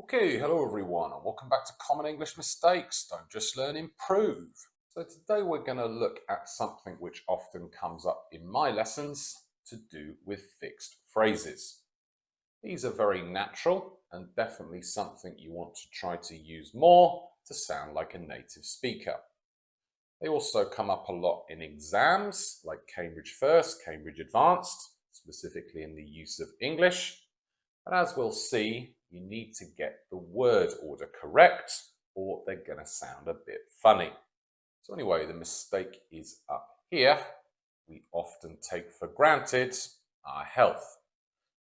Okay, hello everyone, and welcome back to Common English Mistakes. Don't just learn, improve. So today we're going to look at something which often comes up in my lessons to do with fixed phrases. These are very natural and definitely something you want to try to use more to sound like a native speaker. They also come up a lot in exams like Cambridge First, Cambridge Advanced, specifically in the use of English. But as we'll see, you need to get the word order correct or they're going to sound a bit funny. So anyway, the mistake is up here. We often take for granted our health.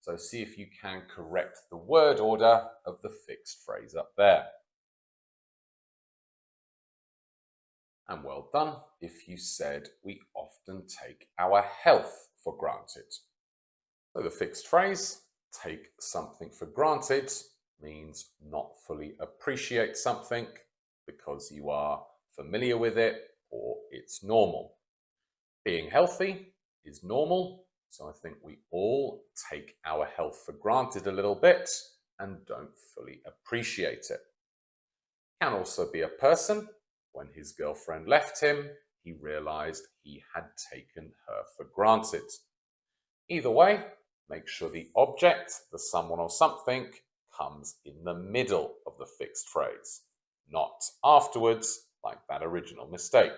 So see if you can correct the word order of the fixed phrase up there. And well done if you said we often take our health for granted. So the fixed phrase, take something for granted, means not fully appreciate something because you are familiar with it or it's normal. Being healthy is normal, so I think we all take our health for granted a little bit and don't fully appreciate it. Can also be a person. When his girlfriend left him, he realized he had taken her for granted. Either way, make sure the object, the someone or something, comes in the middle of the fixed phrase, not afterwards, like that original mistake.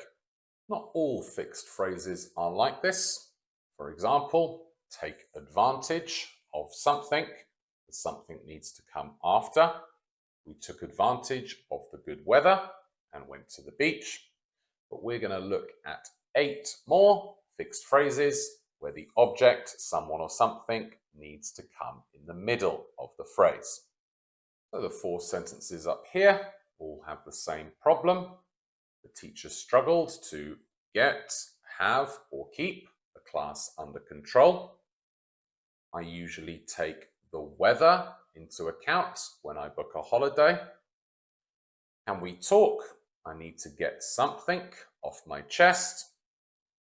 Not all fixed phrases are like this. For example, take advantage of something. Something needs to come after. We took advantage of the good weather and went to the beach. But we're going to look at 8 more fixed phrases where the object, someone or something, needs to come in the middle of the phrase. So the 4 sentences up here all have the same problem. The teacher struggled to get, have, or keep the class under control. I usually take the weather into account when I book a holiday. Can we talk? I need to get something off my chest.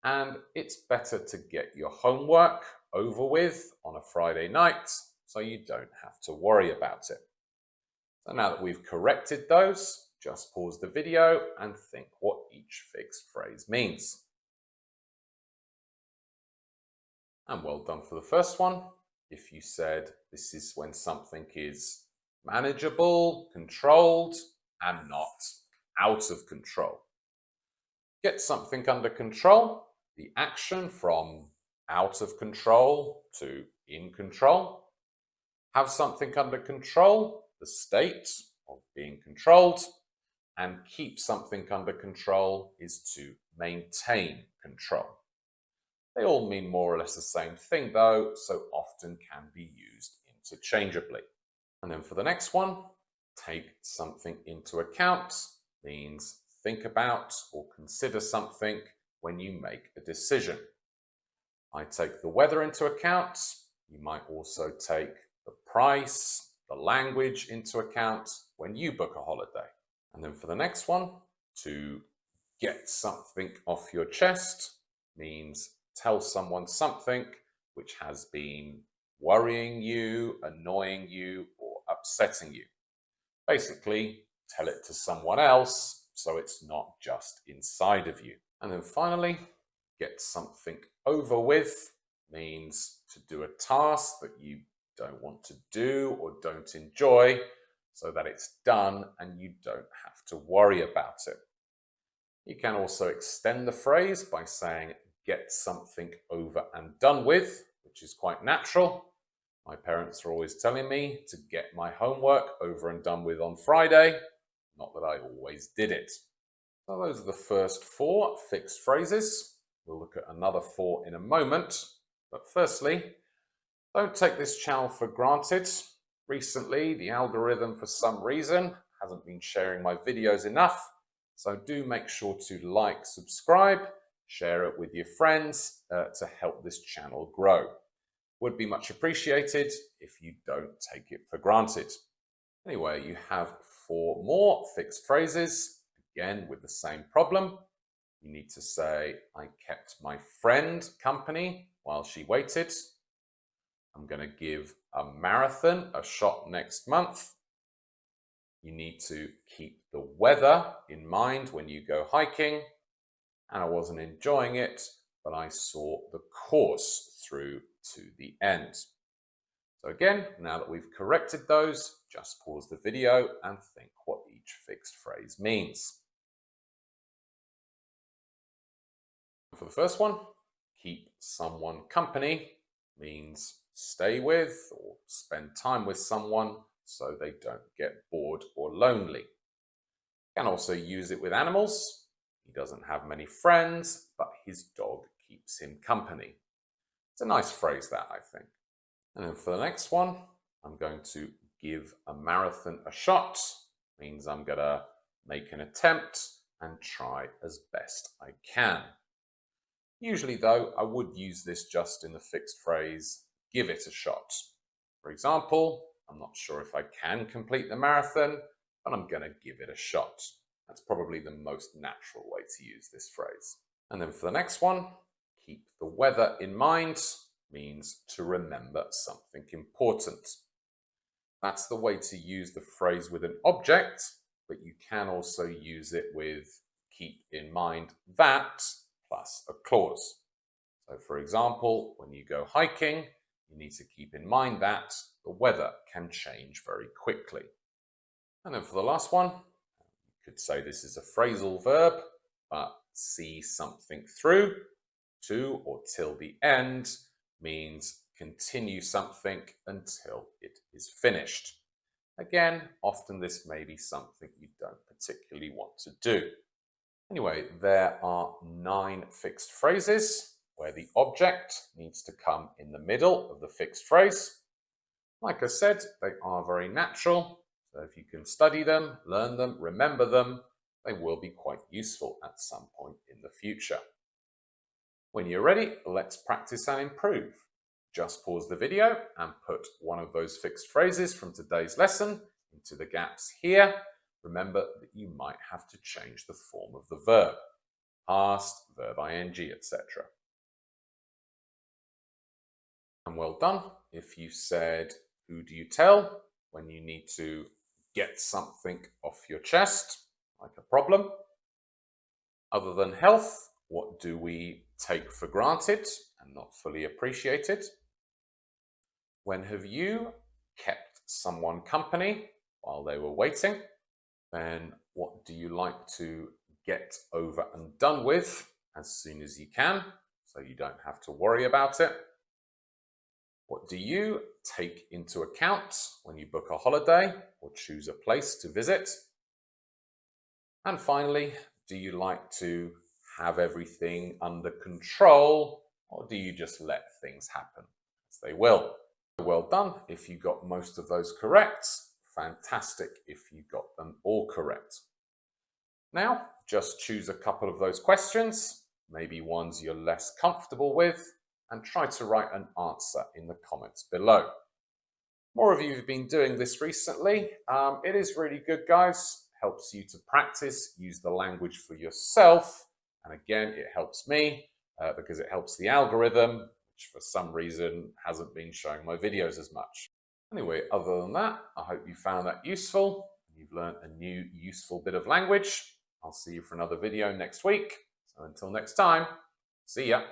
And it's better to get your homework over with on a Friday night so you don't have to worry about it. So now that we've corrected those, just pause the video and think what each fixed phrase means. And well done for the first one. If you said this is when something is manageable, controlled, and not out of control. Get something under control, the action from out of control to in control. Have something under control, the state of being controlled. And keep something under control is to maintain control. They all mean more or less the same thing though, so often can be used interchangeably. And then for the next one, take something into account means think about or consider something when you make a decision. I take the weather into account. You might also take the price, the language into account when you book a holiday. And then for the next one, to get something off your chest means tell someone something which has been worrying you, annoying you, or upsetting you. Basically, tell it to someone else so it's not just inside of you. And then finally, get something over with means to do a task that you don't want to do or don't enjoy so that it's done and you don't have to worry about it. You can also extend the phrase by saying get something over and done with, which is quite natural. My parents are always telling me to get my homework over and done with on Friday, not that I always did it. So those are the first 4 fixed phrases. We'll look at another 4 in a moment. But firstly, don't take this channel for granted. Recently, the algorithm for some reason hasn't been sharing my videos enough. So do make sure to like, subscribe, share it with your friends to help this channel grow. Would be much appreciated if you don't take it for granted. Anyway, you have 4 more fixed phrases, again with the same problem. You need to say, I kept my friend company while she waited. I'm going to give a marathon a shot next month. You need to keep the weather in mind when you go hiking. And I wasn't enjoying it, but I saw the course through to the end. So again, now that we've corrected those, just pause the video and think what each fixed phrase means. For the first one, keep someone company means stay with or spend time with someone so they don't get bored or lonely. You can also use it with animals. He doesn't have many friends, but his dog keeps him company. It's a nice phrase that, I think. And then for the next one, I'm going to give a marathon a shot. Means I'm going to make an attempt and try as best I can. Usually, though, I would use this just in the fixed phrase, give it a shot. For example, I'm not sure if I can complete the marathon, but I'm going to give it a shot. That's probably the most natural way to use this phrase. And then for the next one, keep the weather in mind means to remember something important. That's the way to use the phrase with an object, but you can also use it with keep in mind that plus a clause. So for example, when you go hiking, you need to keep in mind that the weather can change very quickly. And then for the last one, you could say this is a phrasal verb, but see something through to or till the end means continue something until it is finished. Again, often this may be something you don't particularly want to do. Anyway, there are 9 fixed phrases where the object needs to come in the middle of the fixed phrase. Like I said, they are very natural, so if you can study them, learn them, remember them, they will be quite useful at some point in the future. When you're ready, let's practice and improve. Just pause the video and put one of those fixed phrases from today's lesson into the gaps here. Remember that you might have to change the form of the verb, past, verb ing, etc. And well done if you said, who do you tell when you need to get something off your chest, like a problem. Other than health, what do we take for granted and not fully appreciated? When have you kept someone company while they were waiting? Then what do you like to get over and done with as soon as you can, so you don't have to worry about it? What do you take into account when you book a holiday or choose a place to visit? And finally, do you like to have everything under control, or do you just let things happen as they will? Well done if you got most of those correct. Fantastic if you got them all correct. Now, just choose a couple of those questions, maybe ones you're less comfortable with, and try to write an answer in the comments below. More of you have been doing this recently. It is really good, guys. Helps you to practice, use the language for yourself. And again, it helps me because it helps the algorithm, which for some reason hasn't been showing my videos as much. Anyway, other than that, I hope you found that useful. You've learned a new useful bit of language. I'll see you for another video next week. So until next time, see ya.